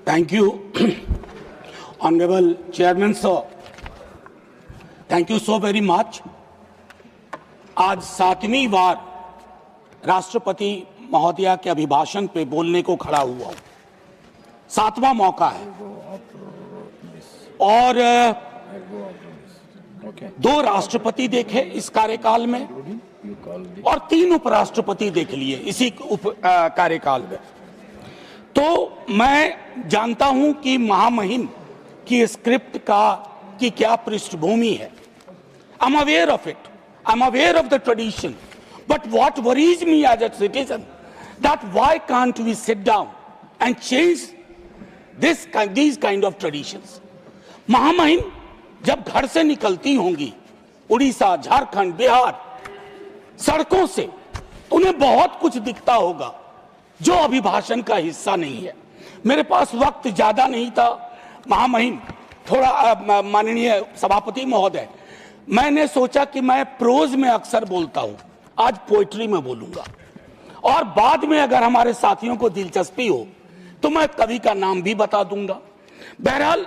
Thank you, Honorable Chairman Sir. Thank you so very much. आज 7वीं बार राष्ट्रपति महोदया के अभिभाषण पे बोलने को खड़ा हुआ हूं। 7वां मौका है और 2 राष्ट्रपति देखे इस कार्यकाल में और 3 उपराष्ट्रपति देख लिए इसी कार्यकाल में। तो मैं जानता हूं कि महामहिम की स्क्रिप्ट की क्या पृष्ठभूमि है। I'm aware of it. I'm aware of the tradition. But what worries me as a citizen, that why can't we sit down and change these kind of traditions? महामहिम जब घर से निकलती होंगी उड़ीसा, झारखंड, बिहार, सड़कों से, उन्हें बहुत कुछ दिखता होगा जो अभिभाषण का हिस्सा नहीं है। मेरे पास वक्त ज्यादा नहीं था महामहिम, थोड़ा माननीय सभापति महोदय, मैंने सोचा कि मैं प्रोज में अक्सर बोलता हूं, आज पोएट्री में बोलूंगा और बाद में अगर हमारे साथियों को दिलचस्पी हो तो मैं कवि का नाम भी बता दूंगा। बहरहाल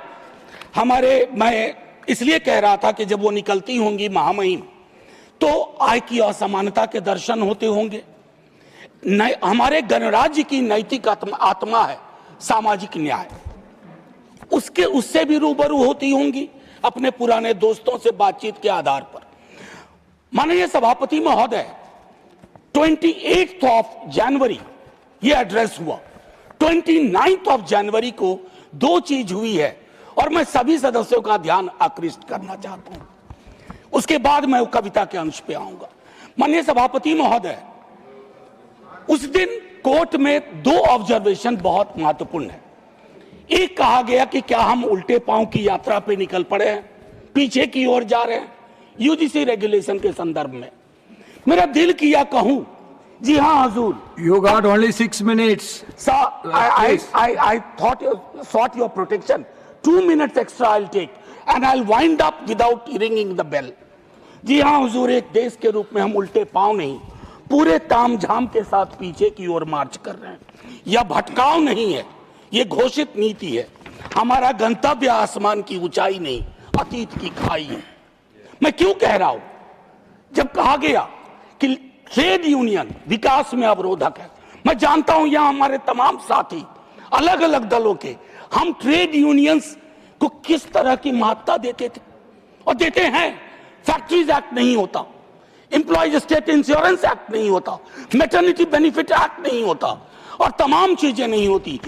मैं इसलिए कह रहा था कि जब वो निकलती होंगी महामहिम तो आय की असमानता के दर्शन होते होंगे। हमारे गणराज्य की नैतिक आत्मा है सामाजिक न्याय, उससे भी रूबरू होती होंगी अपने पुराने दोस्तों से बातचीत के आधार पर। माननीय सभापति महोदय, 28 जनवरी ये एड्रेस हुआ, 29 जनवरी को 2 चीज हुई है और मैं सभी सदस्यों का ध्यान आकृष्ट करना चाहता हूं, उसके बाद मैं कविता के अंश पे आऊंगा। माननीय सभापति महोदय, उस दिन कोर्ट में 2 ऑब्जर्वेशन बहुत महत्वपूर्ण है। एक कहा गया कि क्या हम उल्टे पांव की यात्रा पे निकल पड़े हैं, पीछे की ओर जा रहे हैं यूजीसी रेगुलेशन के संदर्भ में। मेरा दिल किया कहूं, जी हाँ हुजूर। You got only 6 minutes. Sir, I thought you sought your protection. 2 minutes extra I'll take and I'll wind up without ringing the bell. जी हाँ हुजूर, एक देश के रूप में हम उल्टे पांव नहीं, पूरे तामझाम के साथ पीछे की ओर मार्च कर रहे हैं। यह भटकाव नहीं है, ये घोषित नीति है। हमारा गंतव्य आसमान की ऊंचाई नहीं, अतीत की खाई है। मैं क्यों कह रहा हूं? जब कहा गया कि ट्रेड यूनियन विकास में अवरोधक है, मैं जानता हूं यहां हमारे तमाम साथी अलग अलग दलों के, हम ट्रेड यूनियंस को किस तरह की महत्ता देते थे और देते हैं। फैक्ट्रीज एक्ट नहीं होता, एम्प्लॉयज स्टेट इंश्योरेंस एक्ट नहीं होता, मैटरनिटी बेनिफिट एक्ट नहीं होता और तमाम चीजें नहीं होती।